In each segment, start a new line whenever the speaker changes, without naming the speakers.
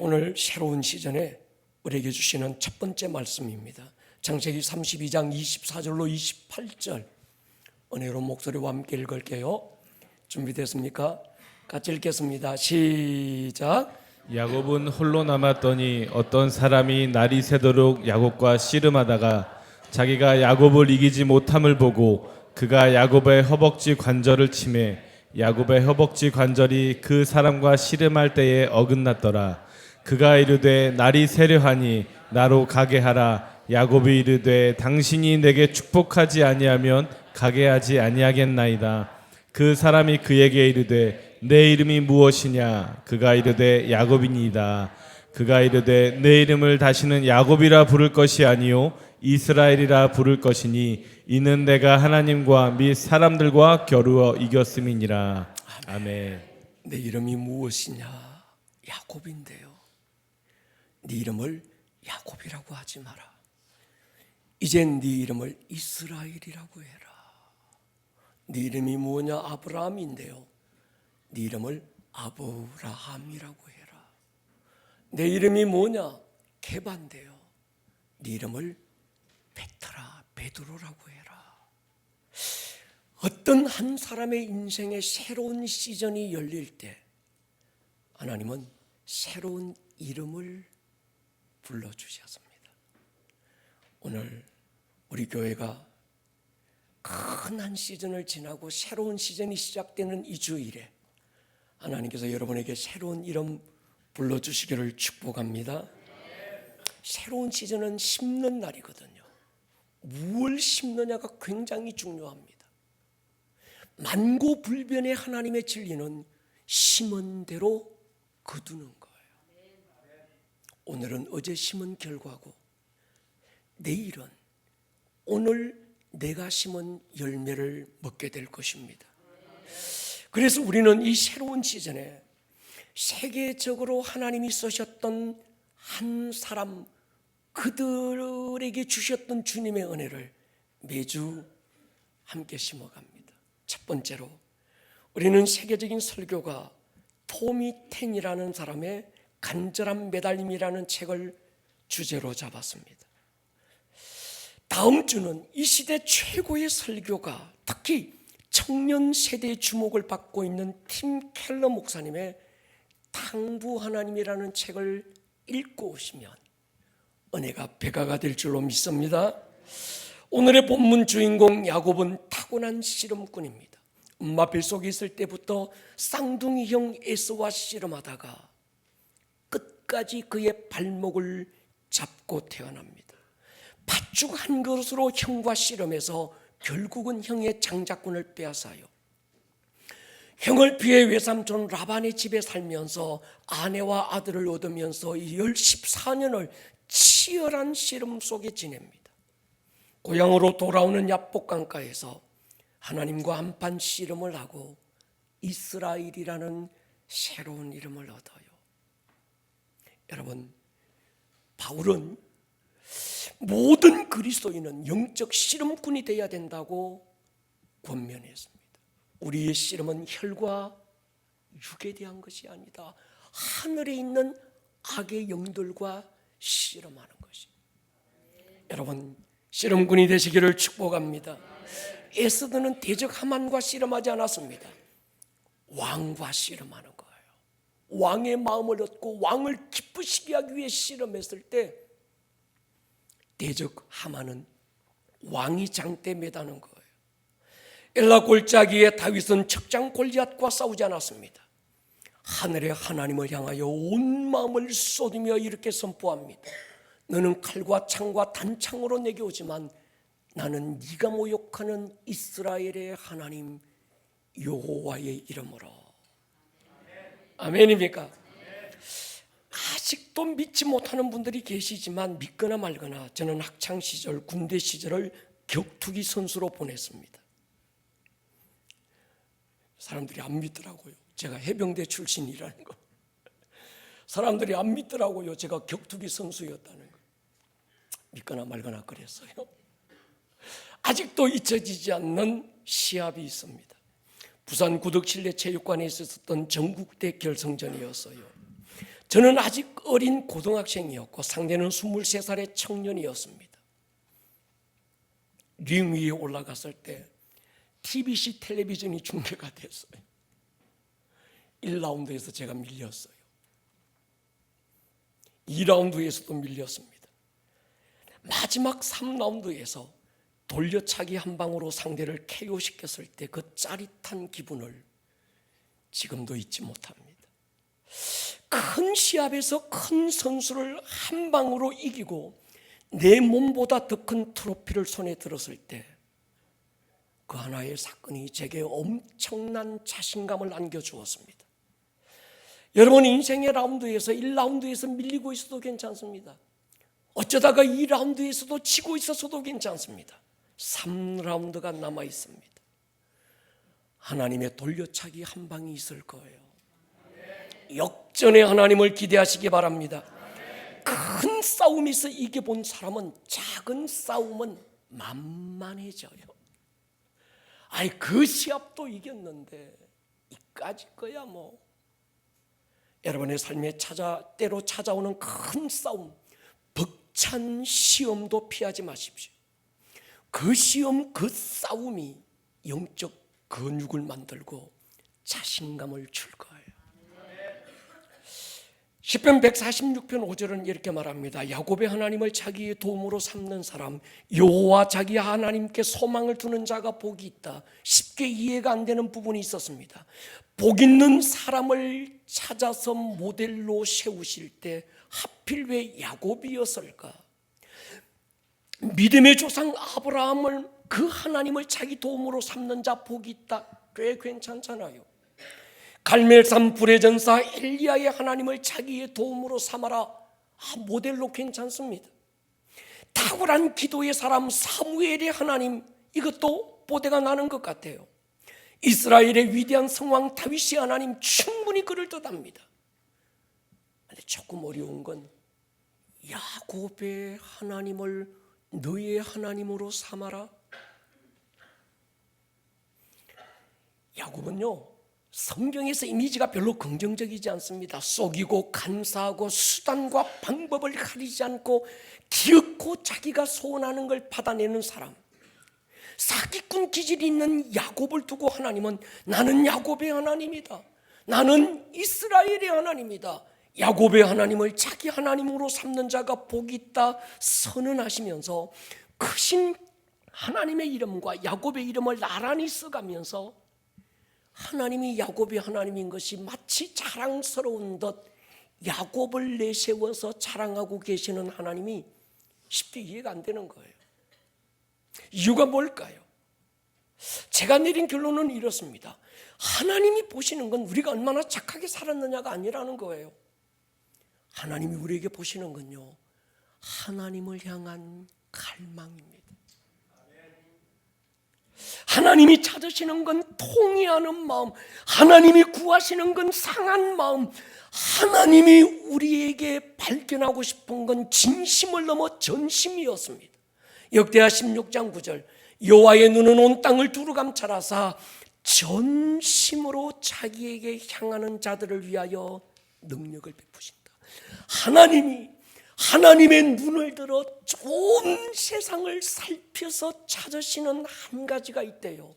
오늘 새로운 시즌에 우리에게 주시는 첫 번째 말씀입니다. 창세기 32장 24절로 28절 은혜로운 목소리와 함께 읽을게요. 준비됐습니까? 같이 읽겠습니다. 시작.
야곱은 홀로 남았더니 어떤 사람이 날이 새도록 야곱과 씨름하다가 자기가 야곱을 이기지 못함을 보고 그가 야곱의 허벅지 관절을 치매 야곱의 허벅지 관절이 그 사람과 씨름할 때에 어긋났더라. 그가 이르되 날이 새려하니 나로 가게 하라. 야곱이 이르되 당신이 내게 축복하지 아니하면 가게 하지 아니하겠나이다. 그 사람이 그에게 이르되 내 이름이 무엇이냐? 그가 이르되 야곱이니이다. 그가 이르되 내 이름을 다시는 야곱이라 부를 것이 아니요 이스라엘이라 부를 것이니 이는 내가 하나님과 및 사람들과 겨루어 이겼음이니라. 아멘.
내 이름이 무엇이냐? 야곱인데요. 네 이름을 야곱이라고 하지 마라. 이젠 네 이름을 이스라엘이라고 해라. 네 이름이 뭐냐? 아브라함인데요. 네 이름을 아브라함이라고 해라. 내 이름이 뭐냐? 게바인데요. 네 이름을 베드로라고 해라. 어떤 한 사람의 인생에 새로운 시즌이 열릴 때 하나님은 새로운 이름을 불러주셨습니다. 오늘 우리 교회가 큰 한 시즌을 지나고 새로운 시즌이 시작되는 이 주일에 하나님께서 여러분에게 새로운 이름 불러주시기를 축복합니다. 새로운 시즌은 심는 날이거든요. 무엇을 심느냐가 굉장히 중요합니다. 만고불변의 하나님의 진리는 심은 대로 거두는 거예요. 오늘은 어제 심은 결과고 내일은 오늘 내가 심은 열매를 먹게 될 것입니다. 그래서 우리는 이 새로운 시즌에 세계적으로 하나님이 쓰셨던 한 사람, 그들에게 주셨던 주님의 은혜를 매주 함께 심어갑니다. 첫 번째로 우리는 세계적인 설교가 토미 텐이라는 사람의 간절한 매달림이라는 책을 주제로 잡았습니다. 다음 주는 이 시대 최고의 설교가 특히 청년 세대의 주목을 받고 있는 팀 켈러 목사님의 탕부 하나님이라는 책을 읽고 오시면 은혜가 배가가 될 줄로 믿습니다. 오늘의 본문 주인공 야곱은 타고난 씨름꾼입니다. 엄마 뱃속에 있을 때부터 쌍둥이 형 에서와 씨름하다가 끝까지 그의 발목을 잡고 태어납니다. 팥죽 한 그릇으로 형과 씨름해서 결국은 형의 장자권을 빼앗아요. 형을 피해 외삼촌 라반의 집에 살면서 아내와 아들을 얻으면서 14년을 치열한 씨름 속에 지냅니다. 고향으로 돌아오는 야복강가에서 하나님과 한판 씨름을 하고 이스라엘이라는 새로운 이름을 얻어요. 여러분, 바울은 모든 그리스도인은 영적 씨름꾼이 되어야 된다고 권면했습니다. 우리의 씨름은 혈과 육에 대한 것이 아니다. 하늘에 있는 악의 영들과 씨름하는 것입니다. 여러분, 씨름꾼이 되시기를 축복합니다. 에스더는 대적 하만과 씨름하지 않았습니다. 왕과 씨름하는 거예요. 왕의 마음을 얻고 왕을 기쁘시게 하기 위해 씨름했을 때 대적 하만은 왕이 장대 매다는 거예요. 엘라 골짜기에 다윗은 척장 골리앗과 싸우지 않았습니다. 하늘의 하나님을 향하여 온 마음을 쏟으며 이렇게 선포합니다. 너는 칼과 창과 단창으로 내게 오지만 나는 네가 모욕하는 이스라엘의 하나님 여호와의 이름으로. 아멘입니까? 아직도 믿지 못하는 분들이 계시지만 믿거나 말거나 저는 학창시절 군대 시절을 격투기 선수로 보냈습니다. 사람들이 안 믿더라고요. 제가 해병대 출신이라는 거. 사람들이 안 믿더라고요. 제가 격투기 선수였다는 거. 믿거나 말거나 그랬어요. 아직도 잊혀지지 않는 시합이 있습니다. 부산 구덕실내 체육관에 있었던 전국대 결승전이었어요. 저는 아직 어린 고등학생이었고 상대는 23살의 청년이었습니다. 링 위에 올라갔을 때 TBC 텔레비전이 중계가 됐어요. 1라운드에서 제가 밀렸어요. 2라운드에서도 밀렸습니다. 마지막 3라운드에서 돌려차기 한 방으로 상대를 KO시켰을 때 그 짜릿한 기분을 지금도 잊지 못합니다. 큰 시합에서 큰 선수를 한 방으로 이기고 내 몸보다 더 큰 트로피를 손에 들었을 때 그 하나의 사건이 제게 엄청난 자신감을 안겨주었습니다. 여러분, 인생의 라운드에서 1라운드에서 밀리고 있어도 괜찮습니다. 어쩌다가 2라운드에서도 지고 있어서도 괜찮습니다. 3라운드가 남아 있습니다. 하나님의 돌려차기 한 방이 있을 거예요. 역전의 하나님을 기대하시기 바랍니다. 큰 싸움에서 이겨본 사람은 작은 싸움은 만만해져요. 아이, 그 시합도 이겼는데 이까짓 거야 뭐. 여러분의 삶에 때로 찾아오는 큰 싸움, 벅찬 시험도 피하지 마십시오. 그 시험, 그 싸움이 영적 근육을 만들고 자신감을 줄 거예요. 시편 146편 5절은 이렇게 말합니다. 야곱의 하나님을 자기의 도움으로 삼는 사람, 여호와 자기 하나님께 소망을 두는 자가 복이 있다. 쉽게 이해가 안 되는 부분이 있었습니다. 복 있는 사람을 찾아서 모델로 세우실 때 하필 왜 야곱이었을까? 믿음의 조상 아브라함을, 그 하나님을 자기 도움으로 삼는 자 복이 있다. 꽤 괜찮잖아요. 갈멜산 불의 전사 엘리야의 하나님을 자기의 도움으로 삼아라. 모델로 괜찮습니다. 탁월한 기도의 사람 사무엘의 하나님, 이것도 보대가 나는 것 같아요. 이스라엘의 위대한 성왕 다윗의 하나님, 충분히 그럴듯합니다. 그런데 조금 어려운 건 야곱의 하나님을 너의 하나님으로 삼아라. 야곱은요, 성경에서 이미지가 별로 긍정적이지 않습니다. 속이고 간사하고 수단과 방법을 가리지 않고 기어코 자기가 소원하는 걸 받아내는 사람, 사기꾼 기질이 있는 야곱을 두고 하나님은 나는 야곱의 하나님이다, 나는 이스라엘의 하나님이다, 야곱의 하나님을 자기 하나님으로 삼는 자가 복이 있다 선언하시면서 크신 하나님의 이름과 야곱의 이름을 나란히 써가면서 하나님이 야곱의 하나님인 것이 마치 자랑스러운 듯 야곱을 내세워서 자랑하고 계시는 하나님이 쉽게 이해가 안 되는 거예요. 이유가 뭘까요? 제가 내린 결론은 이렇습니다. 하나님이 보시는 건 우리가 얼마나 착하게 살았느냐가 아니라는 거예요. 하나님이 우리에게 보시는 건요, 하나님을 향한 갈망입니다. 하나님이 찾으시는 건 통회하는 마음, 하나님이 구하시는 건 상한 마음, 하나님이 우리에게 발견하고 싶은 건 진심을 넘어 전심이었습니다. 역대하 16장 9절, 여호와의 눈은 온 땅을 두루 감찰하사 전심으로 자기에게 향하는 자들을 위하여 능력을 베푸신다. 하나님의 눈을 들어 좋은 세상을 살펴서 찾으시는 한 가지가 있대요.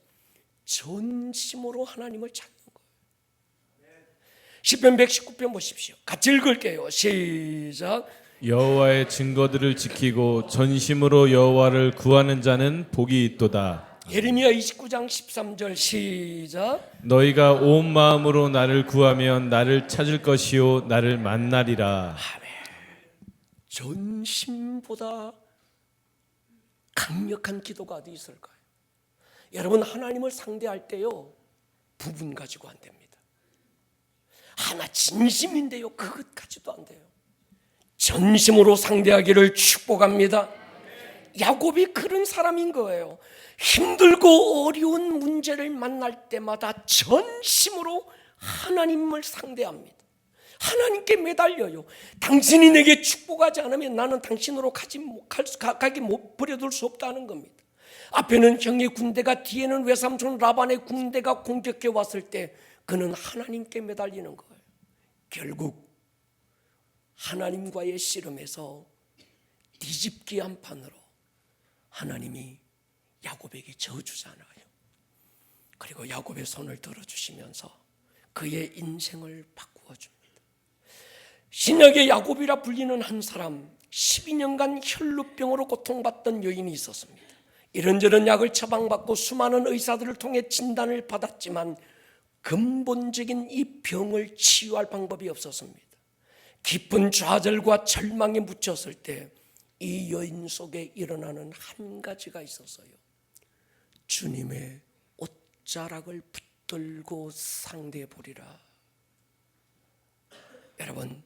전심으로 하나님을 찾는 거예요. 시편 119편 보십시오. 같이 읽을게요. 시작.
여호와의 증거들을 지키고 전심으로 여호와를 구하는 자는 복이 있도다.
예레미야 29장 13절 시작.
너희가 온 마음으로 나를 구하면 나를 찾을 것이요 나를 만나리라.
전심보다 강력한 기도가 어디 있을까요? 여러분, 하나님을 상대할 때요, 부분 가지고 안 됩니다. 하나 진심인데요, 그것까지도 안 돼요. 전심으로 상대하기를 축복합니다. 야곱이 그런 사람인 거예요. 힘들고 어려운 문제를 만날 때마다 전심으로 하나님을 상대합니다. 하나님께 매달려요. 당신이 내게 축복하지 않으면 나는 당신으로 가기 못 버려둘 수 없다는 겁니다. 앞에는 형의 군대가, 뒤에는 외삼촌 라반의 군대가 공격해 왔을 때 그는 하나님께 매달리는 거예요. 결국 하나님과의 씨름에서 뒤집기 한 판으로 하나님이 야곱에게 저주잖아요. 그리고 야곱의 손을 들어주시면서 그의 인생을 바꾸어 줍니다. 신약의 야곱이라 불리는 한 사람, 12년간 혈루병으로 고통받던 여인이 있었습니다. 이런저런 약을 처방받고 수많은 의사들을 통해 진단을 받았지만 근본적인 이 병을 치유할 방법이 없었습니다. 깊은 좌절과 절망에 묻혔을 때 이 여인 속에 일어나는 한 가지가 있었어요. 주님의 옷자락을 붙들고 상대해 보리라. 여러분,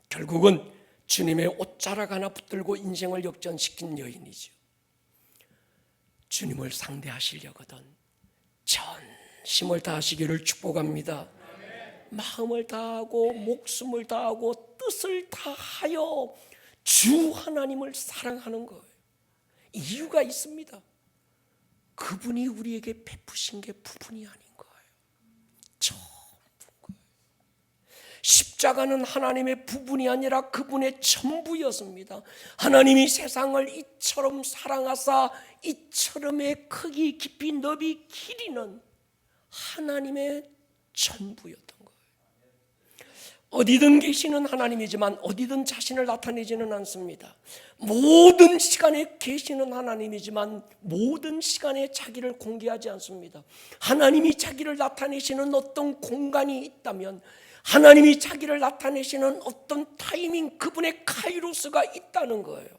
결국은 주님의 옷자락 하나 붙들고 인생을 역전시킨 여인이죠. 주님을 상대하시려거든 전심을 다하시기를 축복합니다. 마음을 다하고 목숨을 다하고 뜻을 다하여 주 하나님을 사랑하는 거예요. 이유가 있습니다. 그분이 우리에게 베푸신 게 부분이 아닌 거예요. 전부인 거예요. 십자가는 하나님의 부분이 아니라 그분의 전부였습니다. 하나님이 세상을 이처럼 사랑하사 이처럼의 크기, 깊이, 너비, 길이는 하나님의 전부였던 거예요. 어디든 계시는 하나님이지만 어디든 자신을 나타내지는 않습니다. 모든 시간에 계시는 하나님이지만 모든 시간에 자기를 공개하지 않습니다. 하나님이 자기를 나타내시는 어떤 공간이 있다면, 하나님이 자기를 나타내시는 어떤 타이밍, 그분의 카이로스가 있다는 거예요.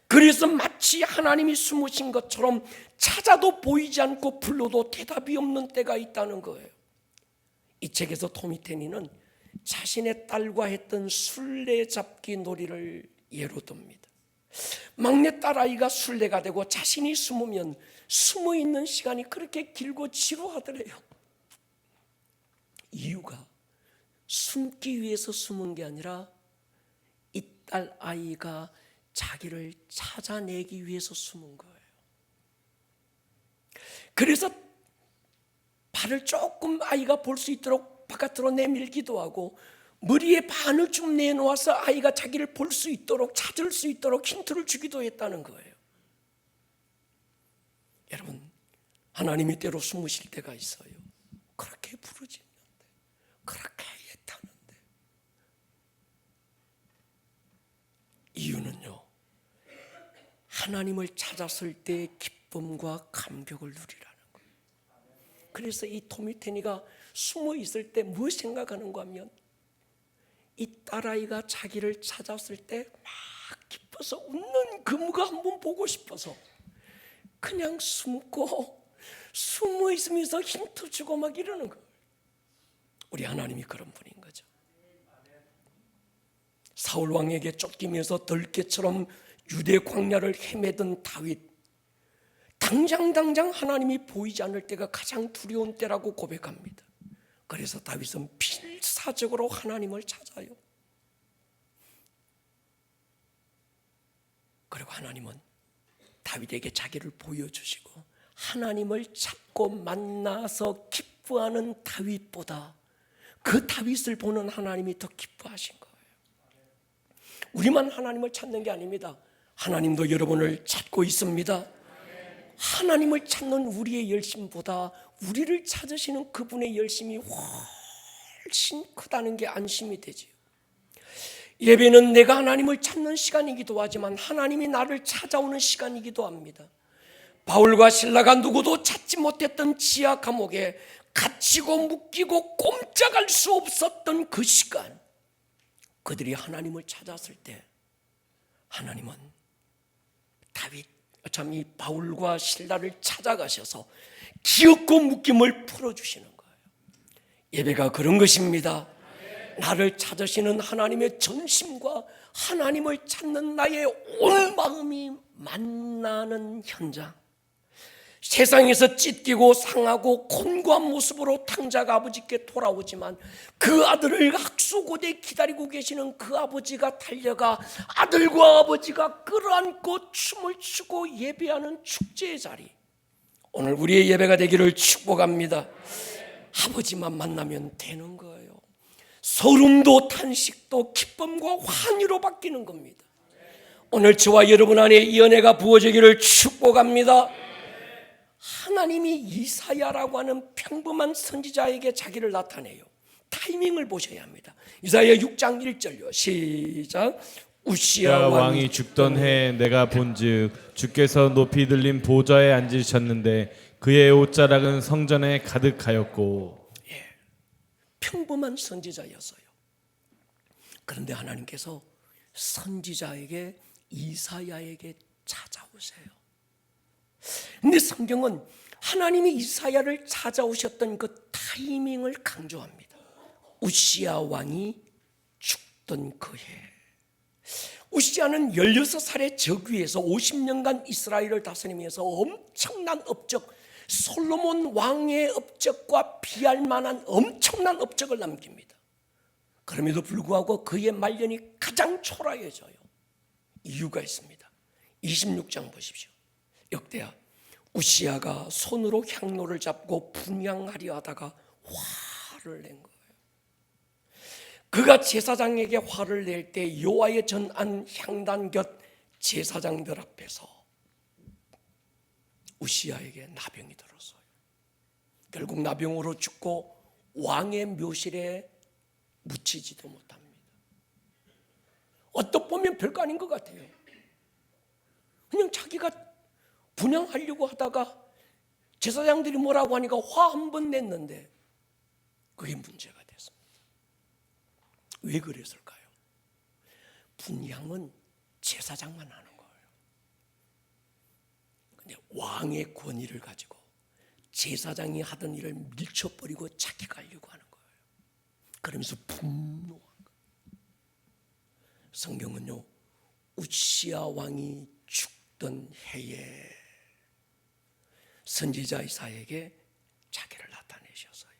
그래서 마치 하나님이 숨으신 것처럼 찾아도 보이지 않고 불러도 대답이 없는 때가 있다는 거예요. 이 책에서 토미 테니는 자신의 딸과 했던 술래잡기 놀이를 예로 듭니다. 막내 딸아이가 술래가 되고 자신이 숨으면 숨어있는 시간이 그렇게 길고 지루하더래요. 이유가 숨기 위해서 숨은 게 아니라 이 딸아이가 자기를 찾아내기 위해서 숨은 거예요. 그래서 발을 조금 아이가 볼 수 있도록 바깥으로 내밀기도 하고 머리에 바늘 좀 내놓아서 아이가 자기를 볼 수 있도록, 찾을 수 있도록 힌트를 주기도 했다는 거예요. 여러분, 하나님이 때로 숨으실 때가 있어요. 그렇게 부르짖는데, 그렇게 애타는데. 이유는요, 하나님을 찾았을 때의 기쁨과 감격을 누리라는 거예요. 그래서 이 토미 테니가 숨어 있을 때 뭐 생각하는가 하면, 이 딸아이가 자기를 찾았을 때 막 기뻐서 웃는 그 무가 한번 보고 싶어서 그냥 숨고 숨어 있으면서 힌트 주고 막 이러는 거예요. 우리 하나님이 그런 분인 거죠. 사울 왕에게 쫓기면서 들깨처럼 유대 광야를 헤매던 다윗, 당장 하나님이 보이지 않을 때가 가장 두려운 때라고 고백합니다. 그래서 다윗은 필사적으로 하나님을 찾아요. 그리고 하나님은 다윗에게 자기를 보여주시고, 하나님을 찾고 만나서 기뻐하는 다윗보다 그 다윗을 보는 하나님이 더 기뻐하신 거예요. 우리만 하나님을 찾는 게 아닙니다. 하나님도 여러분을 찾고 있습니다. 하나님을 찾는 우리의 열심보다 우리를 찾으시는 그분의 열심이 훨씬 크다는 게 안심이 되죠. 예배는 내가 하나님을 찾는 시간이기도 하지만 하나님이 나를 찾아오는 시간이기도 합니다. 바울과 실라가 누구도 찾지 못했던 지하 감옥에 갇히고 묶이고 꼼짝할 수 없었던 그 시간, 그들이 하나님을 찾았을 때 하나님은 이 바울과 실라를 찾아가셔서 기었고 묶임을 풀어주시는 거예요. 예배가 그런 것입니다. 나를 찾으시는 하나님의 전심과 하나님을 찾는 나의 온 마음이 만나는 현장. 세상에서 찢기고 상하고 곤고한 모습으로 탕자가 아버지께 돌아오지만 그 아들을 학수고대에 기다리고 계시는 그 아버지가 달려가 아들과 아버지가 끌어안고 춤을 추고 예배하는 축제의 자리, 오늘 우리의 예배가 되기를 축복합니다. 아버지만 만나면 되는 거예요. 소름도 탄식도 기쁨과 환희로 바뀌는 겁니다. 오늘 저와 여러분 안에 이 은혜가 부어지기를 축복합니다. 하나님이 이사야라고 하는 평범한 선지자에게 자기를 나타내요. 타이밍을 보셔야 합니다. 이사야 6장 1절요. 시작. 우시야
왕이 죽던 해에 내가 본즉 주께서 높이 들린 보좌에 앉으셨는데 그의 옷자락은 성전에 가득하였고.
평범한 선지자였어요. 그런데 하나님께서 선지자에게 이사야에게 찾아오세요. 근데 성경은 하나님이 이사야를 찾아오셨던 그 타이밍을 강조합니다. 우시야 왕이 죽던 그 해. 우시야는 16살의 즉위에서 50년간 이스라엘을 다스리면서 엄청난 업적, 솔로몬 왕의 업적과 비할 만한 엄청난 업적을 남깁니다. 그럼에도 불구하고 그의 말년이 가장 초라해져요. 이유가 있습니다. 26장 보십시오. 역대하 우시야가 손으로 향로를 잡고 분향하려 하다가 화를 낸 거예요. 그가 제사장에게 화를 낼 때 여호와의 전안 향단 곁 제사장들 앞에서 우시야에게 나병이 들었어요. 결국 나병으로 죽고 왕의 묘실에 묻히지도 못합니다. 어떻게 보면 별거 아닌 것 같아요. 그냥 자기가 분향하려고 하다가 제사장들이 뭐라고 하니까 화 한 번 냈는데 그게 문제가 됐습니다. 왜 그랬을까요? 분향은 제사장만 하는 거예요. 근데 왕의 권위를 가지고 제사장이 하던 일을 밀쳐버리고 자기가 하려고 하는 거예요. 그러면서 분노한 거예요. 성경은요, 우시야 왕이 죽던 해에 선지자 이사야에게 자기를 나타내셨어요.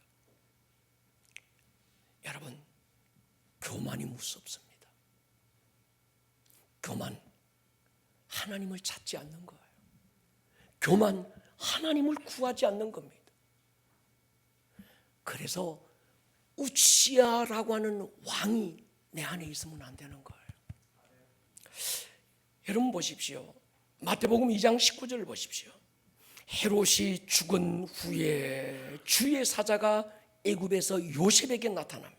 여러분, 교만이 무섭습니다. 교만, 하나님을 찾지 않는 거예요. 교만, 하나님을 구하지 않는 겁니다. 그래서 우시야라고 하는 왕이 내 안에 있으면 안 되는 거예요. 여러분 보십시오. 마태복음 2장 19절을 보십시오. 헤롯이 죽은 후에 주의 사자가 애굽에서 요셉에게 나타납니다.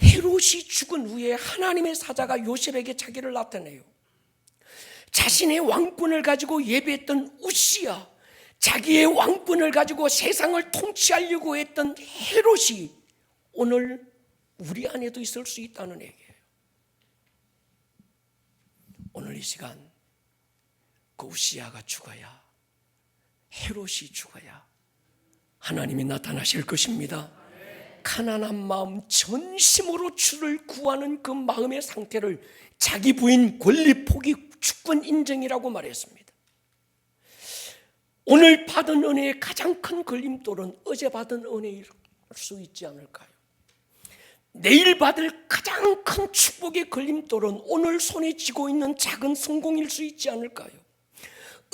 헤롯이 죽은 후에 하나님의 사자가 요셉에게 자기를 나타내요. 자신의 왕권을 가지고 예배했던 우시야, 자기의 왕권을 가지고 세상을 통치하려고 했던 헤롯이 오늘 우리 안에도 있을 수 있다는 얘기예요. 오늘 이 시간 그 우시야가 죽어야, 헤롯이 죽어야 하나님이 나타나실 것입니다. 가난한 마음, 전심으로 주를 구하는 그 마음의 상태를 자기 부인 권리 포기 주권 인정이라고 말했습니다. 오늘 받은 은혜의 가장 큰 걸림돌은 어제 받은 은혜일 수 있지 않을까요? 내일 받을 가장 큰 축복의 걸림돌은 오늘 손에 쥐고 있는 작은 성공일 수 있지 않을까요?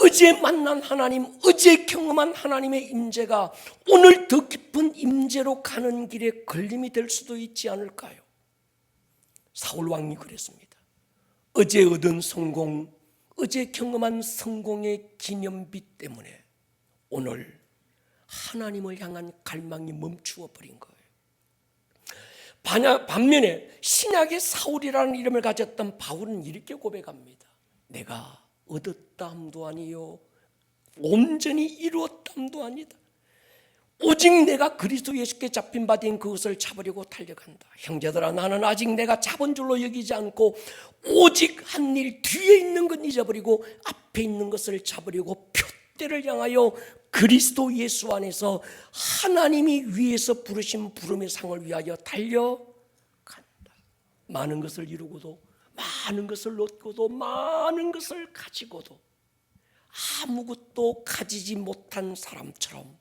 어제 만난 하나님, 어제 경험한 하나님의 임재가 오늘 더 깊은 임재로 가는 길에 걸림이 될 수도 있지 않을까요? 사울 왕이 그랬습니다. 어제 얻은 성공, 어제 경험한 성공의 기념비 때문에 오늘 하나님을 향한 갈망이 멈추어 버린 거예요. 반면에 신약의 사울이라는 이름을 가졌던 바울은 이렇게 고백합니다. 내가 얻었담도 아니요 온전히 이루었담도 아니다. 오직 내가 그리스도 예수께 잡힌 바 된 그것을 잡으려고 달려간다. 형제들아, 나는 아직 내가 잡은 줄로 여기지 않고 오직 한 일 뒤에 있는 건 잊어버리고 앞에 있는 것을 잡으려고 표대를 향하여 그리스도 예수 안에서 하나님이 위에서 부르신 부름의 상을 위하여 달려간다. 많은 것을 이루고도, 많은 것을 얻고도, 많은 것을 가지고도 아무것도 가지지 못한 사람처럼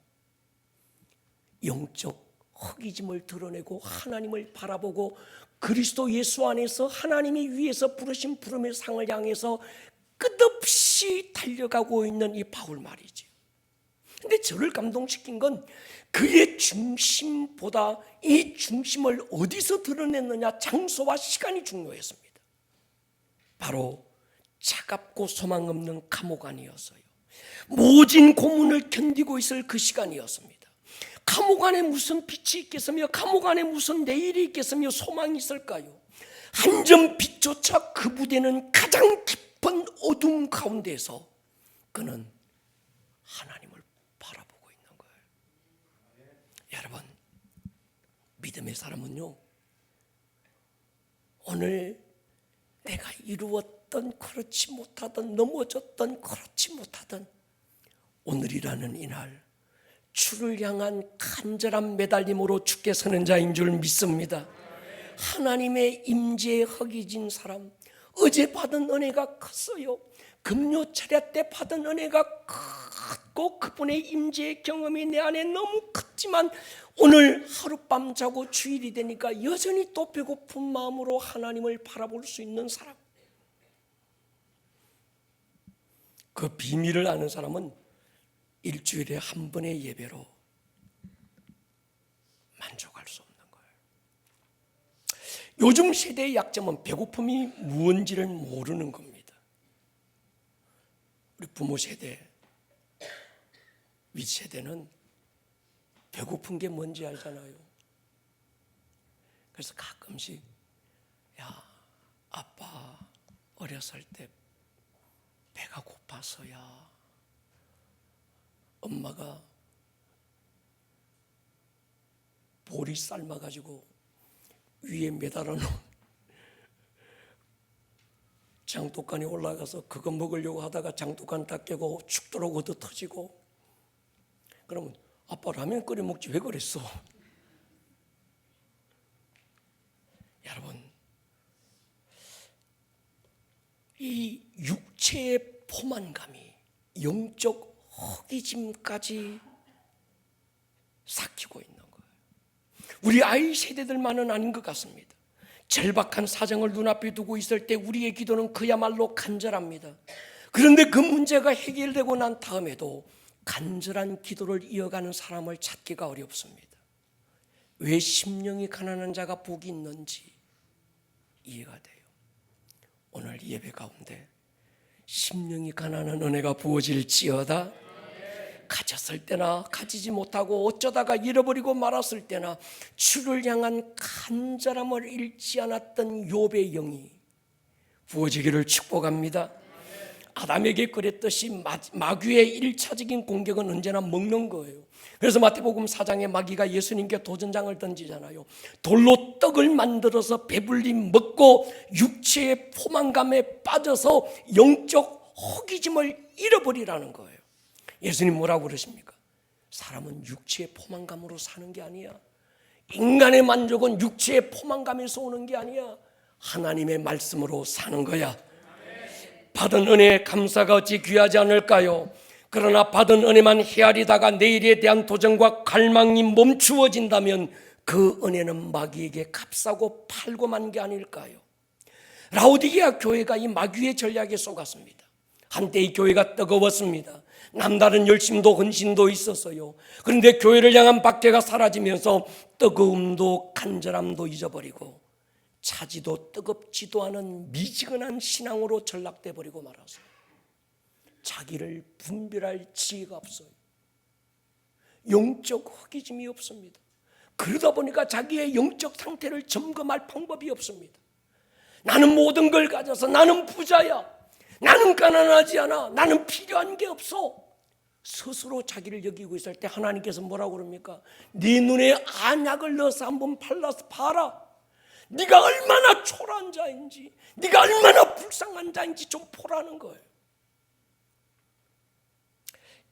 영적 허기짐을 드러내고 하나님을 바라보고 그리스도 예수 안에서 하나님이 위에서 부르신 부름의 상을 향해서 끝없이 달려가고 있는 이 바울 말이지. 근데 저를 감동시킨 건 그의 중심보다 이 중심을 어디서 드러냈느냐, 장소와 시간이 중요했습니다. 바로 차갑고 소망 없는 감옥 안이었어요. 모진 고문을 견디고 있을 그 시간이었습니다. 감옥 안에 무슨 빛이 있겠으며, 감옥 안에 무슨 내일이 있겠으며 소망이 있을까요? 한 점 빛조차 그 무대는 가장 깊은 어둠 가운데서 그는 하나님을 바라보고 있는 거예요. 여러분, 믿음의 사람은요, 오늘 내가 이루었던, 그렇지 못하던, 넘어졌던, 그렇지 못하던 오늘이라는 이날, 주를 향한 간절한 매달림으로 주께 서는 자인 줄 믿습니다. 하나님의 임재에 허기진 사람, 어제 받은 은혜가 컸어요. 금요 차례 때 받은 은혜가 컸고 그분의 임재의 경험이 내 안에 너무 컸지만 오늘 하룻밤 자고 주일이 되니까 여전히 또 배고픈 마음으로 하나님을 바라볼 수 있는 사람, 그 비밀을 아는 사람은 일주일에 한 번의 예배로 만족할 수 없는 거예요. 요즘 세대의 약점은 배고픔이 무언지를 모르는 겁니다. 우리 부모 세대, 윗세대는 배고픈 게 뭔지 알잖아요. 그래서 가끔씩, 야, 아빠 어렸을 때 배가 고파서야 엄마가 보리 삶아가지고 위에 매달아 놓은 장독간에 올라가서 그거 먹으려고 하다가 장독간 다 깨고 죽도록 얻어 터지고, 그러면 아빠 라면 끓여 먹지 왜 그랬어? 여러분, 이 육체의 포만감이 영적 허기짐까지 삭히고 있는 거예요. 우리 아이 세대들만은 아닌 것 같습니다. 절박한 사정을 눈앞에 두고 있을 때 우리의 기도는 그야말로 간절합니다. 그런데 그 문제가 해결되고 난 다음에도 간절한 기도를 이어가는 사람을 찾기가 어렵습니다. 왜 심령이 가난한 자가 복이 있는지 이해가 돼요. 오늘 예배 가운데 심령이 가난한 은혜가 부어질지어다. 가졌을 때나 가지지 못하고 어쩌다가 잃어버리고 말았을 때나 주를 향한 간절함을 잃지 않았던 욥의 영이 부어지기를 축복합니다. 아담에게 그랬듯이 마귀의 1차적인 공격은 언제나 먹는 거예요. 그래서 마태복음 4장에 마귀가 예수님께 도전장을 던지잖아요. 돌로 떡을 만들어서 배불리 먹고 육체의 포만감에 빠져서 영적 허기짐을 잃어버리라는 거예요. 예수님 뭐라고 그러십니까? 사람은 육체의 포만감으로 사는 게 아니야. 인간의 만족은 육체의 포만감에서 오는 게 아니야. 하나님의 말씀으로 사는 거야. 받은 은혜에 감사가 어찌 귀하지 않을까요? 그러나 받은 은혜만 헤아리다가 내일에 대한 도전과 갈망이 멈추어진다면 그 은혜는 마귀에게 값싸고 팔고 만 게 아닐까요? 라오디게아 교회가 이 마귀의 전략에 속았습니다. 한때 이 교회가 뜨거웠습니다. 남다른 열심도 헌신도 있었어요. 그런데 교회를 향한 박해가 사라지면서 뜨거움도 간절함도 잊어버리고 차지도 뜨겁지도 않은 미지근한 신앙으로 전락돼 버리고 말았어요. 자기를 분별할 지혜가 없어요. 영적 허기짐이 없습니다. 그러다 보니까 자기의 영적 상태를 점검할 방법이 없습니다. 나는 모든 걸 가져서 나는 부자야, 나는 가난하지 않아, 나는 필요한 게 없어, 스스로 자기를 여기고 있을 때 하나님께서 뭐라고 그럽니까? 네 눈에 안약을 넣어서 한번 발라서 봐라. 네가 얼마나 초라한 자인지, 네가 얼마나 불쌍한 자인지 좀 보라는 거예요.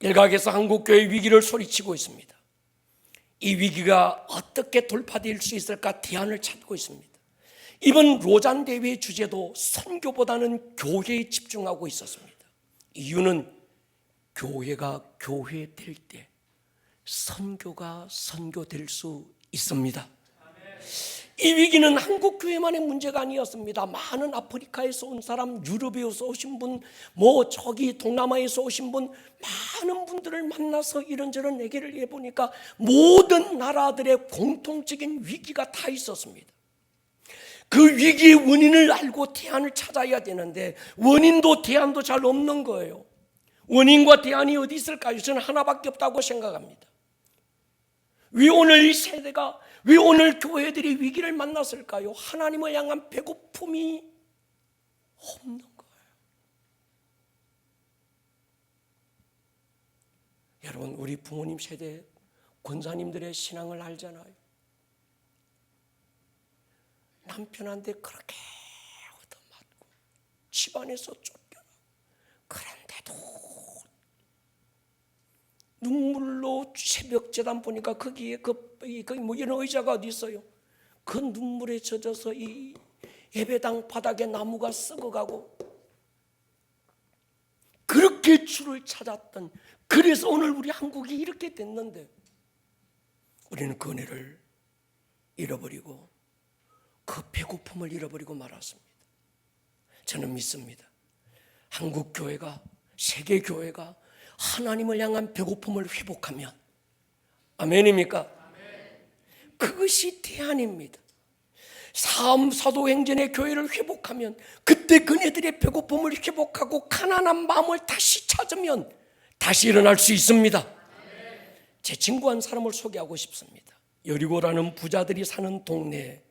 일각에서 한국교회 위기를 소리치고 있습니다. 이 위기가 어떻게 돌파될 수 있을까 대안을 찾고 있습니다. 이번 로잔 대회의 주제도 선교보다는 교회에 집중하고 있었습니다. 이유는 교회가 교회될 때 선교가 선교될 수 있습니다. 이 위기는 한국 교회만의 문제가 아니었습니다. 많은 아프리카에서 온 사람, 유럽에서 오신 분, 저기 동남아에서 오신 분, 많은 분들을 만나서 이런저런 얘기를 해보니까 모든 나라들의 공통적인 위기가 다 있었습니다. 그 위기의 원인을 알고 대안을 찾아야 되는데 원인도 대안도 잘 없는 거예요. 원인과 대안이 어디 있을까요? 저는 하나밖에 없다고 생각합니다. 왜 오늘 이 세대가, 왜 오늘 교회들이 위기를 만났을까요? 하나님을 향한 배고픔이 없는 거예요. 여러분, 우리 부모님 세대 권사님들의 신앙을 알잖아요. 남편한테 그렇게 얻어맞고 집안에서 쫓겨나고, 그런데도 눈물로 새벽 재단 보니까 거기에 이런 의자가 어디 있어요? 그 눈물에 젖어서 이 예배당 바닥에 나무가 썩어가고, 그렇게 주를 찾았던, 그래서 오늘 우리 한국이 이렇게 됐는데 우리는 그 은혜를 잃어버리고 그 배고픔을 잃어버리고 말았습니다. 저는 믿습니다. 한국 교회가, 세계 교회가 하나님을 향한 배고픔을 회복하면, 아멘입니까? 그것이 대안입니다. 사도행전의 교회를 회복하면, 그때 그네들의 배고픔을 회복하고 가난한 마음을 다시 찾으면 다시 일어날 수 있습니다. 제 친구 한 사람을 소개하고 싶습니다. 여리고라는 부자들이 사는 동네에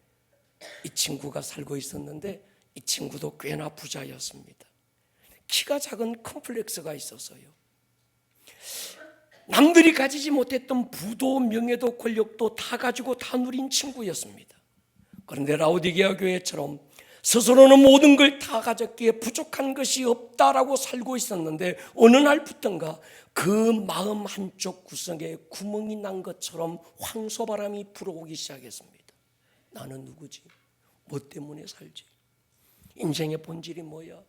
이 친구가 살고 있었는데, 이 친구도 꽤나 부자였습니다. 키가 작은 컴플렉스가 있어서요, 남들이 가지지 못했던 부도, 명예도, 권력도 다 가지고 다 누린 친구였습니다. 그런데 라오디게아 교회처럼 스스로는 모든 걸 다 가졌기에 부족한 것이 없다라고 살고 있었는데, 어느 날부턴가 그 마음 한쪽 구석에 구멍이 난 것처럼 황소바람이 불어오기 시작했습니다. 나는 누구지? 뭐 때문에 살지? 인생의 본질이 뭐야?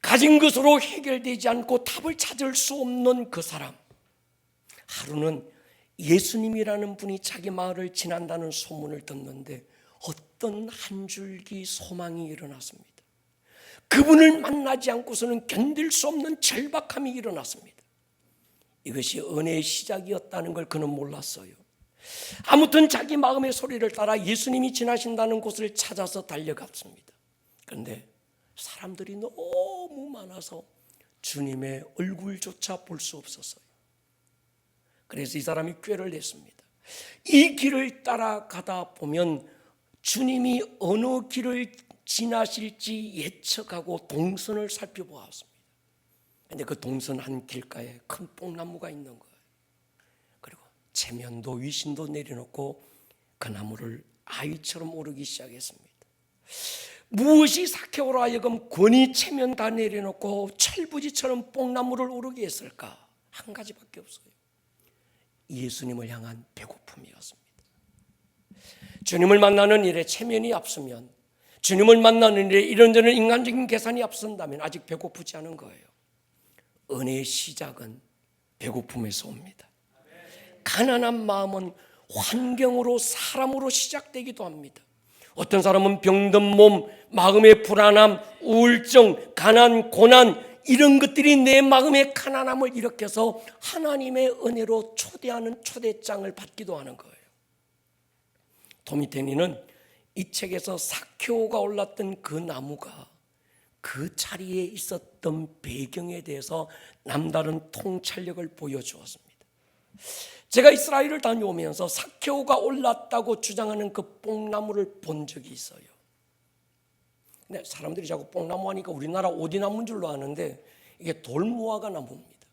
가진 것으로 해결되지 않고 답을 찾을 수 없는 그 사람, 하루는 예수님이라는 분이 자기 마을을 지난다는 소문을 듣는데 어떤 한 줄기 소망이 일어났습니다. 그분을 만나지 않고서는 견딜 수 없는 절박함이 일어났습니다. 이것이 은혜의 시작이었다는 걸 그는 몰랐어요. 아무튼 자기 마음의 소리를 따라 예수님이 지나신다는 곳을 찾아서 달려갔습니다. 그런데 사람들이 너무 많아서 주님의 얼굴조차 볼 수 없었어요. 그래서 이 사람이 꾀를 냈습니다. 이 길을 따라가다 보면 주님이 어느 길을 지나실지 예측하고 동선을 살펴보았습니다. 그런데 그 동선 한 길가에 큰 뽕나무가 있는 거예요. 그리고 체면도 위신도 내려놓고 그 나무를 아이처럼 오르기 시작했습니다. 무엇이 사케오로 하여금 권위 체면 다 내려놓고 철부지처럼 뽕나무를 오르게 했을까? 한 가지밖에 없어요. 예수님을 향한 배고픔이었습니다. 주님을 만나는 일에 체면이 앞서면, 주님을 만나는 일에 이런저런 인간적인 계산이 앞선다면 아직 배고프지 않은 거예요. 은혜의 시작은 배고픔에서 옵니다. 가난한 마음은 환경으로, 사람으로 시작되기도 합니다. 어떤 사람은 병든 몸, 마음의 불안함, 우울증, 가난, 고난, 이런 것들이 내 마음의 가난함을 일으켜서 하나님의 은혜로 초대하는 초대장을 받기도 하는 거예요. 토미테니는 이 책에서 사케오가 올랐던 그 나무가 그 자리에 있었던 배경에 대해서 남다른 통찰력을 보여주었습니다. 제가 이스라엘을 다녀오면서 사케오가 올랐다고 주장하는 그 뽕나무를 본 적이 있어요. 근데 사람들이 자꾸 뽕나무 하니까 우리나라 오디나무인 줄로 아는데 이게 돌무화과 나무입니다.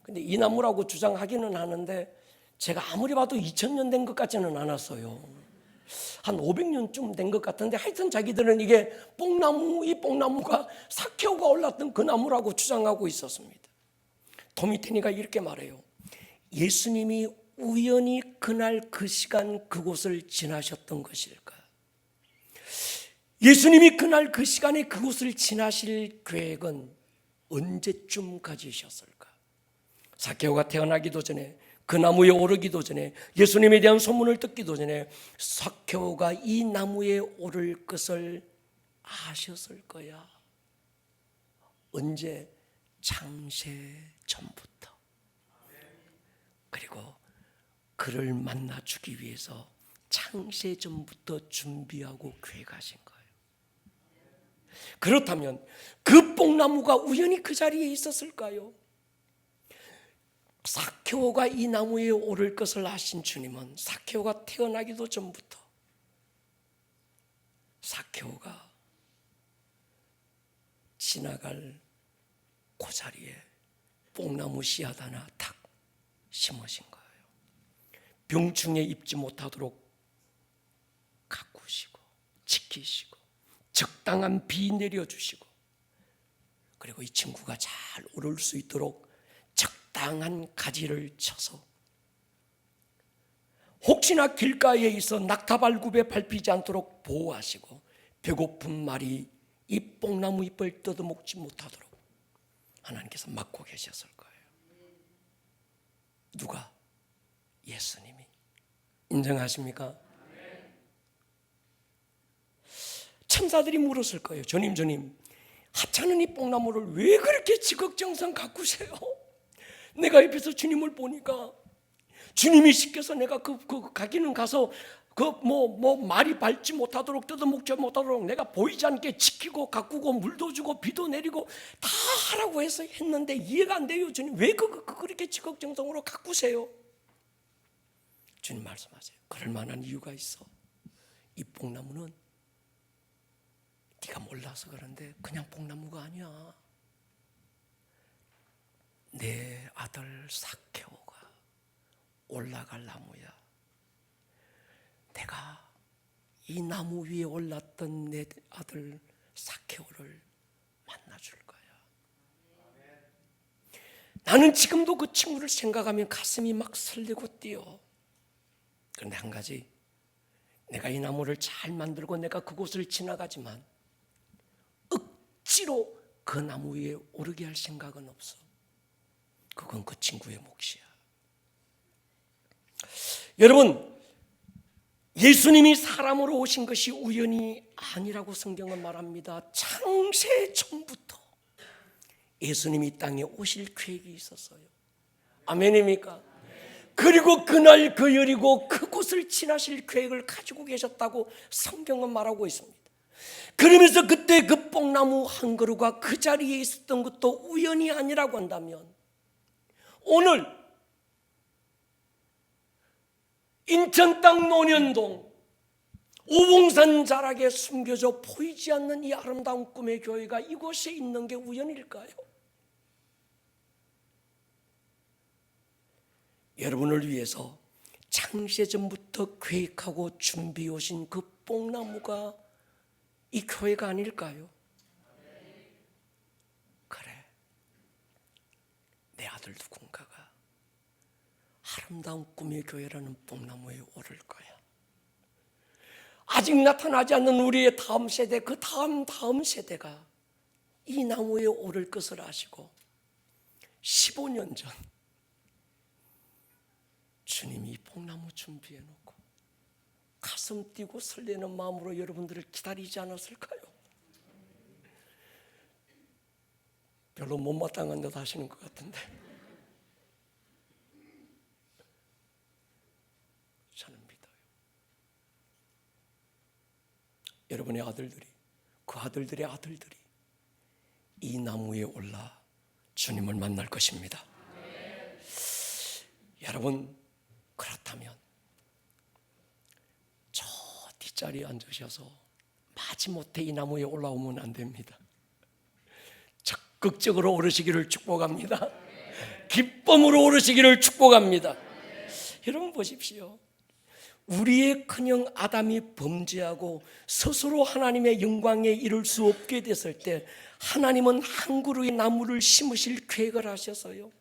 근데 이 나무라고 주장하기는 하는데 제가 아무리 봐도 2000년 된 것 같지는 않았어요. 한 500년쯤 된 것 같은데, 하여튼 자기들은 이게 뽕나무, 이 뽕나무가 사케오가 올랐던 그 나무라고 주장하고 있었습니다. 토미테니가 이렇게 말해요. 예수님이 우연히 그날 그 시간 그곳을 지나셨던 것일까? 예수님이 그날 그 시간에 그곳을 지나실 계획은 언제쯤 가지셨을까? 사케오가 태어나기도 전에 그 나무에 오르기도 전에, 예수님에 대한 소문을 듣기도 전에 삭개오가 이 나무에 오를 것을 아셨을 거야. 언제? 창세 전부터. 그리고 그를 만나주기 위해서 창세 전부터 준비하고 계획하신 거예요. 그렇다면 그 뽕나무가 우연히 그 자리에 있었을까요? 삭개오가 이 나무에 오를 것을 아신 주님은 삭개오가 태어나기도 전부터 삭개오가 지나갈 그 자리에 뽕나무 씨앗 하나 탁 심으신 거예요. 병충해 입지 못하도록 가꾸시고 지키시고 적당한 비 내려주시고, 그리고 이 친구가 잘 오를 수 있도록 적당한 가지를 쳐서 혹시나 길가에 있어 낙타발굽에 밟히지 않도록 보호하시고, 배고픈 말이 이 뽕나무 잎을 뜯어먹지 못하도록 하나님께서 막고 계셨을 거예요. 누가? 예수님이. 인정하십니까? 천사들이 물었을 거예요. 주님, 하찮은 이 뽕나무를 왜 그렇게 지극정성 가꾸세요? 내가 옆에서 주님을 보니까 주님이 시켜서 내가 가기는 가서 말이 밟지 못하도록 뜯어먹지 못하도록 내가 보이지 않게 지키고 가꾸고 물도 주고 비도 내리고 다 하라고 해서 했는데 이해가 안 돼요. 주님, 왜 그렇게 지극정성으로 가꾸세요? 주님 말씀하세요. 그럴 만한 이유가 있어. 이 뽕나무는 네가 몰라서 그런데 그냥 뽕나무가 아니야. 내 아들 삭개오가 올라갈 나무야. 내가 이 나무 위에 올랐던 내 아들 삭개오를 만나줄 거야. 나는 지금도 그 친구를 생각하면 가슴이 막 설레고 뛰어. 그런데 한 가지, 내가 이 나무를 잘 만들고 내가 그곳을 지나가지만 억지로 그 나무 위에 오르게 할 생각은 없어. 그건 그 친구의 몫이야. 여러분, 예수님이 사람으로 오신 것이 우연이 아니라고 성경은 말합니다. 창세 전부터 예수님이 이 땅에 오실 계획이 있었어요. 아멘입니까? 그리고 그날 그 여리고 그곳을 지나실 계획을 가지고 계셨다고 성경은 말하고 있습니다. 그러면서 그때 그 뽕나무 한 그루가 그 자리에 있었던 것도 우연이 아니라고 한다면, 오늘 인천 땅 논현동 오봉산 자락에 숨겨져 보이지 않는 이 아름다운 꿈의 교회가 이곳에 있는 게 우연일까요? 여러분을 위해서 창세전부터 계획하고 준비해 오신 그 뽕나무가 이 교회가 아닐까요? 그래, 내 아들 누군가가 아름다운 꿈의 교회라는 뽕나무에 오를 거야. 아직 나타나지 않는 우리의 다음 세대, 그 다음 세대가 이 나무에 오를 것을 아시고 15년 전 주님이 이 뽕나무 준비해 놓고 가슴 뛰고 설레는 마음으로 여러분들을 기다리지 않았을까요? 별로 못마땅한 듯 하시는 것 같은데, 저는 믿어요. 여러분의 아들들이, 그 아들들의 아들들이 이 나무에 올라 주님을 만날 것입니다. 여러분, 그렇다면 저 뒷자리에 앉으셔서 마지못해 이 나무에 올라오면 안 됩니다. 적극적으로 오르시기를 축복합니다. 기쁨으로 오르시기를 축복합니다. 여러분 보십시오. 우리의 큰형 아담이 범죄하고 스스로 하나님의 영광에 이를 수 없게 됐을 때 하나님은 한 그루의 나무를 심으실 계획을 하셔서요,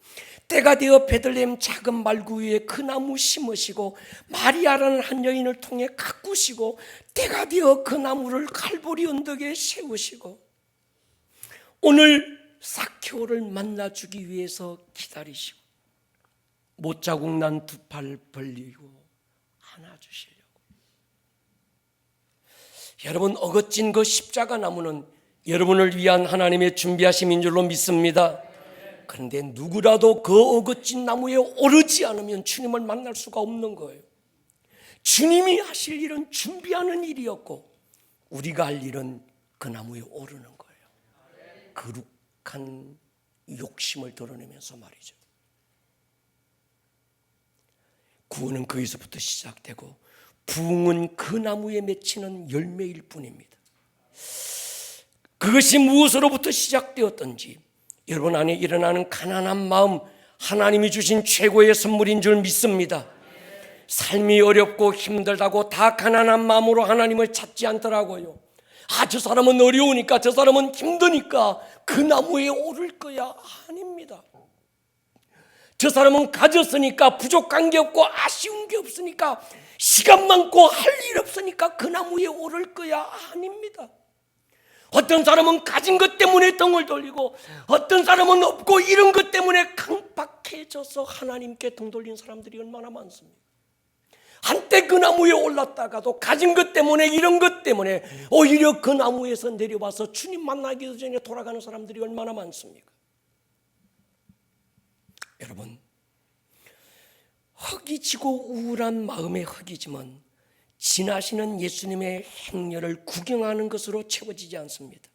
때가 되어 베들레헴 작은 말구 위에 그 나무 심으시고 마리아라는 한 여인을 통해 가꾸시고 때가 되어 그 나무를 갈보리 언덕에 세우시고 오늘 삭개오를 만나주기 위해서 기다리시고 못자국 난 두 팔 벌리고 안아주시려고. 여러분, 어거진 그 십자가 나무는 여러분을 위한 하나님의 준비하심인 줄로 믿습니다. 그런데 누구라도 그 어거진 나무에 오르지 않으면 주님을 만날 수가 없는 거예요. 주님이 하실 일은 준비하는 일이었고 우리가 할 일은 그 나무에 오르는 거예요. 거룩한 욕심을 드러내면서 말이죠. 구원은 거기서부터 시작되고 부흥은 그 나무에 맺히는 열매일 뿐입니다. 그것이 무엇으로부터 시작되었던지 여러분 안에 일어나는 가난한 마음, 하나님이 주신 최고의 선물인 줄 믿습니다. 삶이 어렵고 힘들다고 다 가난한 마음으로 하나님을 찾지 않더라고요. 저 사람은 어려우니까, 저 사람은 힘드니까 그 나무에 오를 거야. 아닙니다. 저 사람은 가졌으니까, 부족한 게 없고 아쉬운 게 없으니까, 시간 많고 할 일 없으니까 그 나무에 오를 거야. 아닙니다. 어떤 사람은 가진 것 때문에 등을 돌리고 어떤 사람은 없고 이런 것 때문에 강박해져서 하나님께 등 돌린 사람들이 얼마나 많습니까? 한때 그 나무에 올랐다가도 가진 것 때문에 이런 것 때문에 오히려 그 나무에서 내려와서 주님 만나기 전에 돌아가는 사람들이 얼마나 많습니까? 여러분, 허기지고 우울한 마음의 허기짐은 지나시는 예수님의 행렬을 구경하는 것으로 채워지지 않습니다.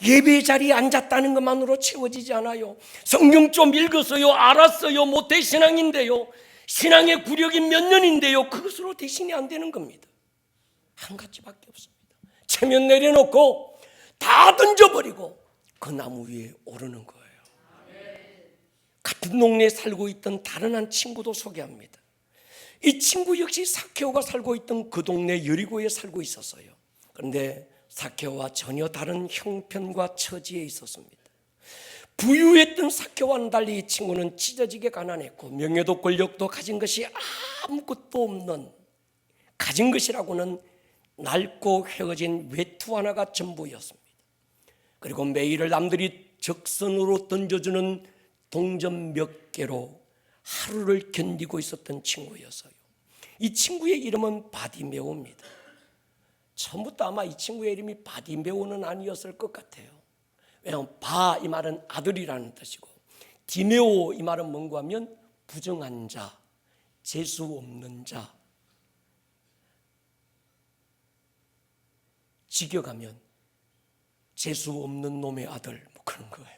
예배 자리에 앉았다는 것만으로 채워지지 않아요. 성경 좀 읽었어요, 알았어요, 모태신앙인데요, 신앙의 구력이 몇 년인데요, 그것으로 대신이 안 되는 겁니다. 한 가지밖에 없습니다. 체면 내려놓고 다 던져버리고 그 나무 위에 오르는 거예요. 같은 동네에 살고 있던 다른 한 친구도 소개합니다. 이 친구 역시 삭개오가 살고 있던 그 동네 여리고에 살고 있었어요. 그런데 삭개오와 전혀 다른 형편과 처지에 있었습니다. 부유했던 삭개오와는 달리 이 친구는 찢어지게 가난했고 명예도 권력도 가진 것이 아무것도 없는, 가진 것이라고는 낡고 휘어진 외투 하나가 전부였습니다. 그리고 매일을 남들이 적선으로 던져주는 동전 몇 개로 하루를 견디고 있었던 친구였어요. 이 친구의 이름은 바디메오입니다. 처음부터 아마 이 친구의 이름이 바디메오는 아니었을 것 같아요. 왜냐하면 바 이 말은 아들이라는 뜻이고 디메오 이 말은 뭔가 하면 부정한 자, 재수 없는 자, 직역하면 재수 없는 놈의 아들, 뭐 그런 거예요.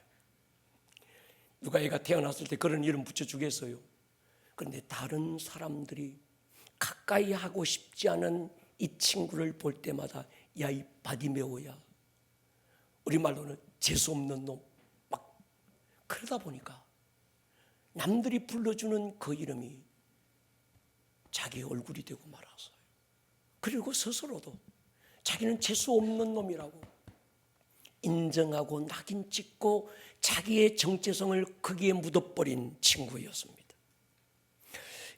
누가 얘가 태어났을 때 그런 이름 붙여주겠어요? 그런데 다른 사람들이 가까이 하고 싶지 않은 이 친구를 볼 때마다 야, 이 바디메오야, 우리말로는 재수없는 놈, 막 그러다 보니까 남들이 불러주는 그 이름이 자기 얼굴이 되고 말았어요. 그리고 스스로도 자기는 재수없는 놈이라고 인정하고 낙인 찍고 자기의 정체성을 거기에 묻어버린 친구였습니다.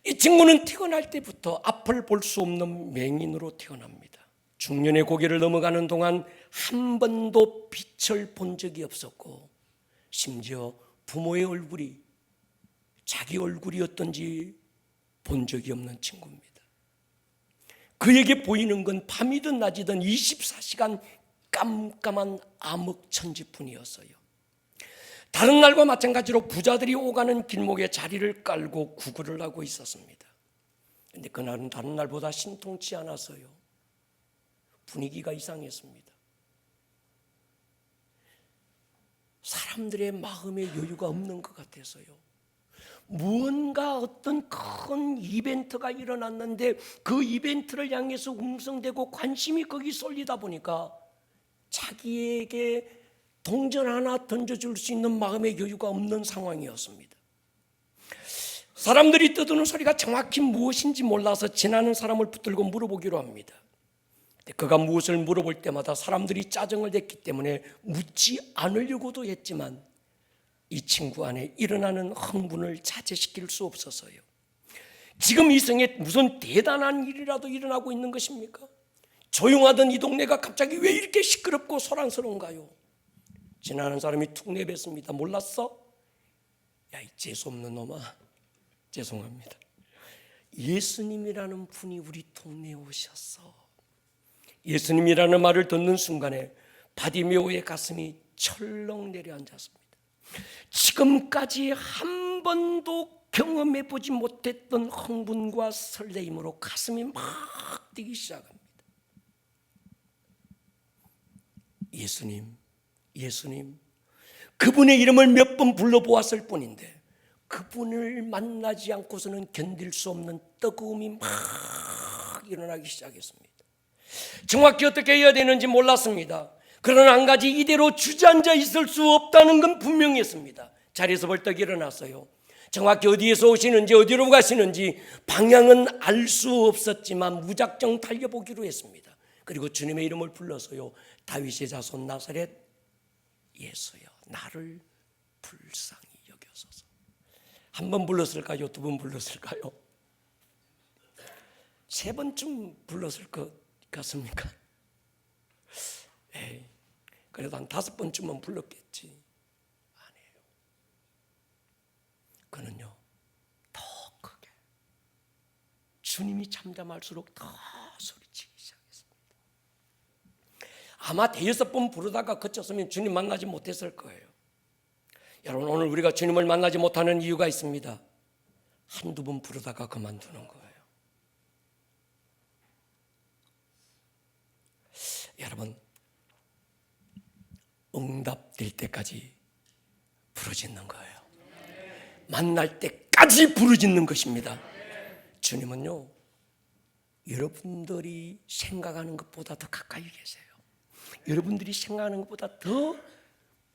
이 친구는 태어날 때부터 앞을 볼 수 없는 맹인으로 태어납니다. 중년의 고개를 넘어가는 동안 한 번도 빛을 본 적이 없었고 심지어 부모의 얼굴이 자기 얼굴이었던지 본 적이 없는 친구입니다. 그에게 보이는 건 밤이든 낮이든 24시간 깜깜한 암흑천지뿐이었어요. 다른 날과 마찬가지로 부자들이 오가는 길목에 자리를 깔고 구걸을 하고 있었습니다. 그런데 그날은 다른 날보다 신통치 않았어요. 분위기가 이상했습니다. 사람들의 마음에 여유가 없는 것 같아서요. 무언가 어떤 큰 이벤트가 일어났는데 그 이벤트를 향해서 웅성대고 관심이 거기 쏠리다 보니까 자기에게 동전 하나 던져줄 수 있는 마음의 여유가 없는 상황이었습니다. 사람들이 떠드는 소리가 정확히 무엇인지 몰라서 지나는 사람을 붙들고 물어보기로 합니다. 그가 무엇을 물어볼 때마다 사람들이 짜증을 냈기 때문에 묻지 않으려고도 했지만 이 친구 안에 일어나는 흥분을 자제시킬 수 없어서요. 지금 이 성에 무슨 대단한 일이라도 일어나고 있는 것입니까? 조용하던 이 동네가 갑자기 왜 이렇게 시끄럽고 소란스러운가요? 지나는 사람이 툭 내뱉습니다. 몰랐어? 야, 이 재수없는 놈아, 죄송합니다. 예수님이라는 분이 우리 동네에 오셨어. 예수님이라는 말을 듣는 순간에 바디메오의 가슴이 철렁 내려앉았습니다. 지금까지 한 번도 경험해보지 못했던 흥분과 설레임으로 가슴이 막 뛰기 시작합니다. 예수님, 그분의 이름을 몇 번 불러보았을 뿐인데 그분을 만나지 않고서는 견딜 수 없는 뜨거움이 막 일어나기 시작했습니다. 정확히 어떻게 해야 되는지 몰랐습니다. 그러나 한 가지, 이대로 주저앉아 있을 수 없다는 건 분명했습니다. 자리에서 벌떡 일어났어요. 정확히 어디에서 오시는지 어디로 가시는지 방향은 알 수 없었지만 무작정 달려보기로 했습니다. 그리고 주님의 이름을 불러서요, 다윗의 자손 나사렛 예수여, 나를 불쌍히 여겨소서. 한 번 불렀을까요? 두 번 불렀을까요? 세 번쯤 불렀을 것 같습니까? 에이, 그래도 한 5번쯤은 불렀겠지. 아니에요. 그는요, 더 크게, 주님이 잠잠할수록 더 소리치기 시작했습니다. 아마 5번 부르다가 그쳤으면 주님 만나지 못했을 거예요. 여러분, 오늘 우리가 주님을 만나지 못하는 이유가 있습니다. 한두 번 부르다가 그만두는 거예요. 여러분, 응답될 때까지 부르짖는 거예요. 만날 때까지 부르짖는 것입니다. 주님은요, 여러분들이 생각하는 것보다 더 가까이 계세요. 여러분들이 생각하는 것보다 더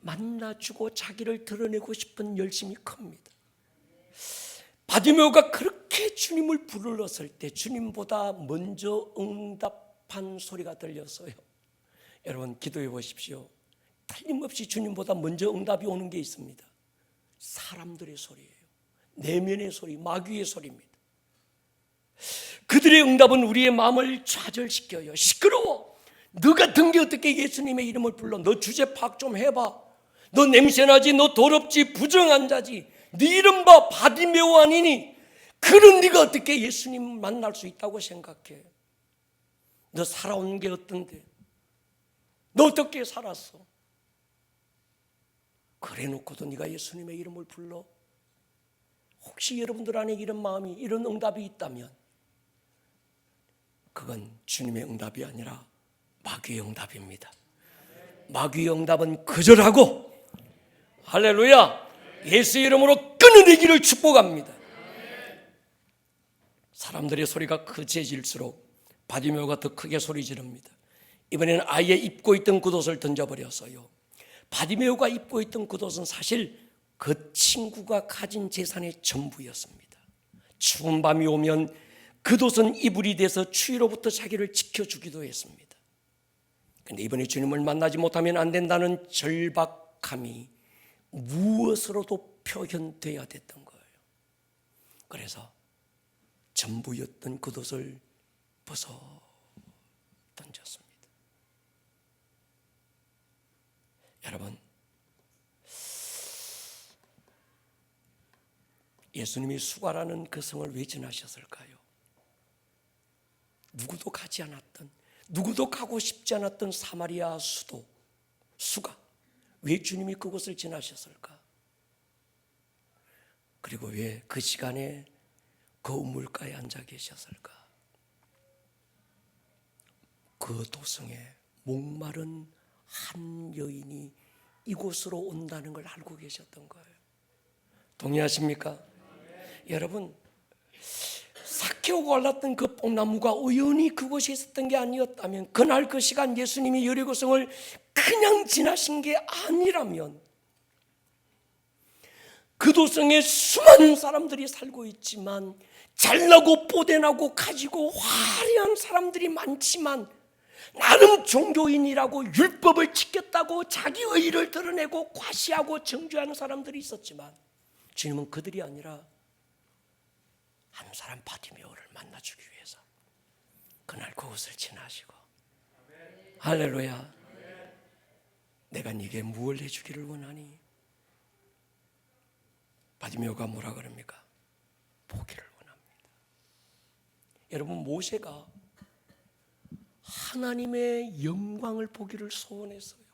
만나주고 자기를 드러내고 싶은 열심이 큽니다. 바디메오가 그렇게 주님을 불렀을 때 주님보다 먼저 응답한 소리가 들렸어요. 여러분, 기도해 보십시오. 틀림없이 주님보다 먼저 응답이 오는 게 있습니다. 사람들의 소리예요. 내면의 소리, 마귀의 소리입니다. 그들의 응답은 우리의 마음을 좌절시켜요. 시끄러워. 너 같은 게 어떻게 예수님의 이름을 불러? 너 주제 파악 좀 해봐. 너 냄새나지? 너 더럽지? 부정한 자지? 네 이름 봐, 바디메오 아니니? 그런 네가 어떻게 예수님 만날 수 있다고 생각해? 너 살아온 게 어떤데? 너 어떻게 살았어? 그래 놓고도 네가 예수님의 이름을 불러? 혹시 여러분들 안에 이런 마음이, 이런 응답이 있다면 그건 주님의 응답이 아니라 마귀의 응답입니다. 마귀의 응답은 거절하고, 할렐루야, 예수 이름으로 끊어내기를 축복합니다. 사람들의 소리가 거세질수록 바디메오가 더 크게 소리 지릅니다. 이번에는 아예 입고 있던 겉옷을 던져버렸어요. 바디메오가 입고 있던 겉옷은 사실 그 친구가 가진 재산의 전부였습니다. 추운 밤이 오면 겉옷은 이불이 돼서 추위로부터 자기를 지켜주기도 했습니다. 그런데 이번에 주님을 만나지 못하면 안 된다는 절박함이 무엇으로도 표현돼야 됐던 거예요. 그래서 전부였던 겉옷을 벗어 던졌습니다. 여러분, 예수님이 수가라는 그 성을 왜 지나셨을까요? 누구도 가지 않았던, 누구도 가고 싶지 않았던 사마리아 수가 왜 주님이 그곳을 지나셨을까? 그리고 왜 그 시간에 그 우물가에 앉아 계셨을까? 그 도성에 목마른 한 여인이 이곳으로 온다는 걸 알고 계셨던 거예요. 동의하십니까? 여러분, 사케오가 올랐던 그 뽕나무가 우연히 그곳에 있었던 게 아니었다면, 그날 그 시간 예수님이 여리고성을 그냥 지나신 게 아니라면, 그 도성에 수많은 사람들이 살고 있지만, 잘나고 뽀대나고 가지고 화려한 사람들이 많지만, 나름 종교인이라고 율법을 지켰다고 자기 의의를 드러내고 과시하고 정죄하는 사람들이 있었지만, 주님은 그들이 아니라 한 사람 바디메오를 만나주기 위해서 그날 그곳을 지나시고, 할렐루야, 내가 네게 무엇을 해주기를 원하니? 바디메오가 뭐라 그럽니까? 여러분, 모세가 하나님의 영광을 보기를 소원했어요.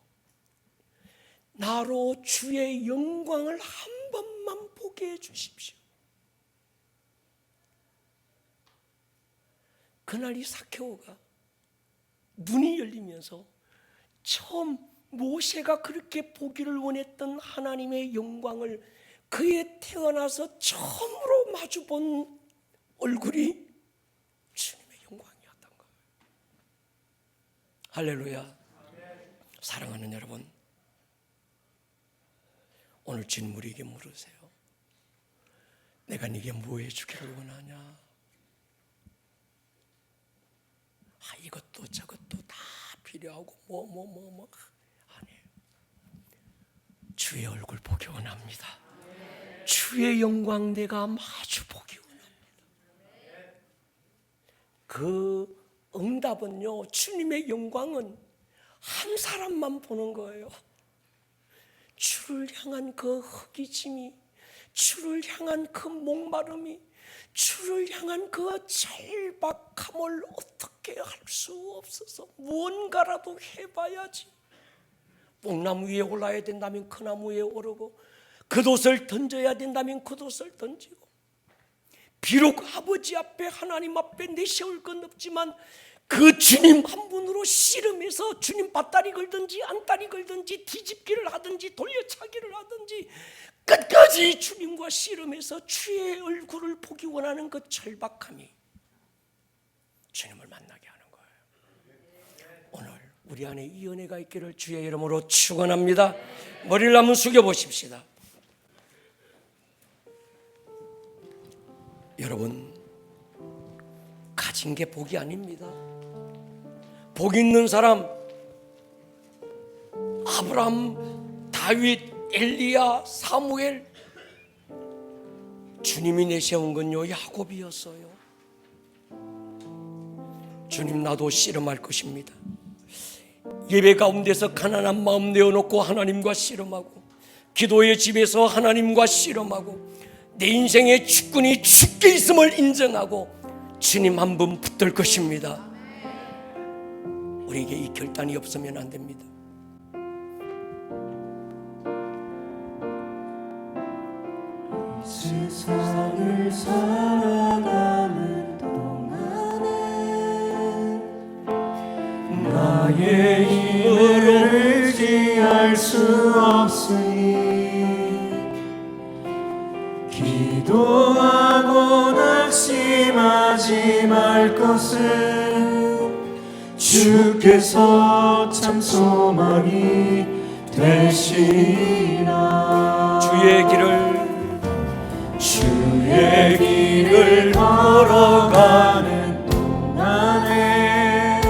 나로 주의 영광을 한 번만 보게 해주십시오. 그날 이 사케오가 눈이 열리면서 처음 모세가 그렇게 보기를 원했던 하나님의 영광을 그의 태어나서 처음으로 마주본 얼굴이 주님의 영광이었던 거예요. 할렐루야. 사랑하는 여러분, 오늘 주님 우리에게 물으세요. 내가 네게 뭐 해주기를 원하냐? 이것도 저것도 다 필요하고 뭐 아니에요. 주의 얼굴 보기 원합니다. 주의 영광 내가 마주 보기 원합니다. 그 응답은요, 주님의 영광은 한 사람만 보는 거예요. 주를 향한 그 허기짐이, 주를 향한 그 목마름이, 주를 향한 그 절박함을 어떻게 할 수 없어서 무언가라도 해봐야지. 뽕나무 위에 올라야 된다면 그 나무 위에 오르고, 겉옷을 던져야 된다면 겉옷을 던지고, 비록 아버지 앞에 하나님 앞에 내세울 건 없지만 그 주님 한 분으로 씨름해서 주님 밭다리 걸든지 안다리 걸든지 뒤집기를 하든지 돌려차기를 하든지 끝까지 주님과 씨름해서 주의 얼굴을 보기 원하는 그 절박함이 주님을 만나게 하는 거예요. 오늘 우리 안에 이 은혜가 있기를 주의 이름으로 축원합니다. 머리를 한번 숙여보십시다. 여러분, 가진 게 복이 아닙니다. 복 있는 사람, 아브라함, 다윗, 엘리야, 사무엘, 주님이 내세운 건요 야곱이었어요. 주님, 나도 씨름할 것입니다. 예배 가운데서 가난한 마음 내어놓고 하나님과 씨름하고, 기도의 집에서 하나님과 씨름하고, 내 인생의 주권이 주께 있음을 인정하고 주님 한 분 붙들 것입니다. 우리에게 이 결단이 없으면 안 됩니다.
세상을 살아가는 동안에 나의 힘을 의지할 수 없으니 기도하고 낙심하지 말 것은 주께서 참 소망이 되시리라. 주의 길을 걸어가는 동안에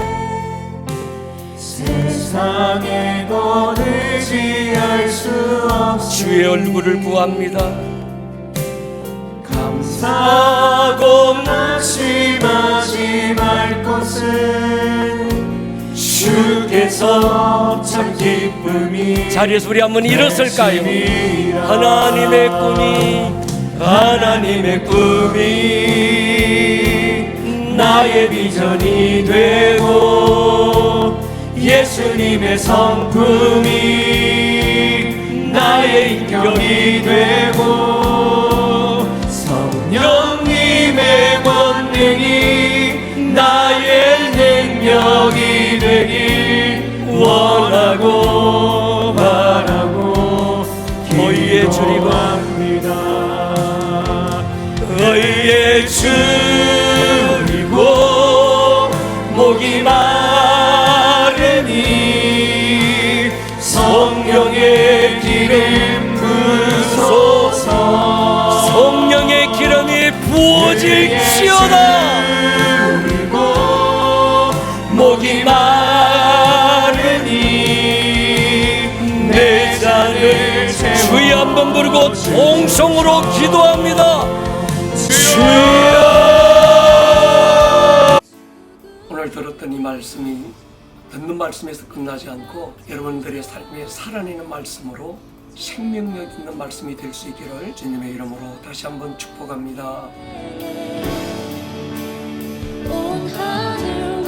세상에 것 의지할 수 없으니
주의 얼굴을 구합니다.
감사하고 낙심하지 말 것은 주께서 참 기쁨이
자리에서 우리 한번 일었을까요?
하나님의 꿈이 나의 비전이 되고 예수님의 성품이 나의 인격이 되고 성령님의 권능이 나의 능력이 되길 원하고 바라고 기도합니다. 의에 줄이고 목이 마르니 성령의 기름 부소서.
성령의 기름이 부어질지어다.
목이 마르니 내 잔을
주여 한번 부르고 통성으로 기도합니다. 오늘 들었던 이 말씀이 듣는 말씀에서 끝나지 않고 여러분들의 삶에 살아내는 말씀으로 생명력 있는 말씀이 될 수 있기를 주님의 이름으로 다시 한번 축복합니다.
온 하늘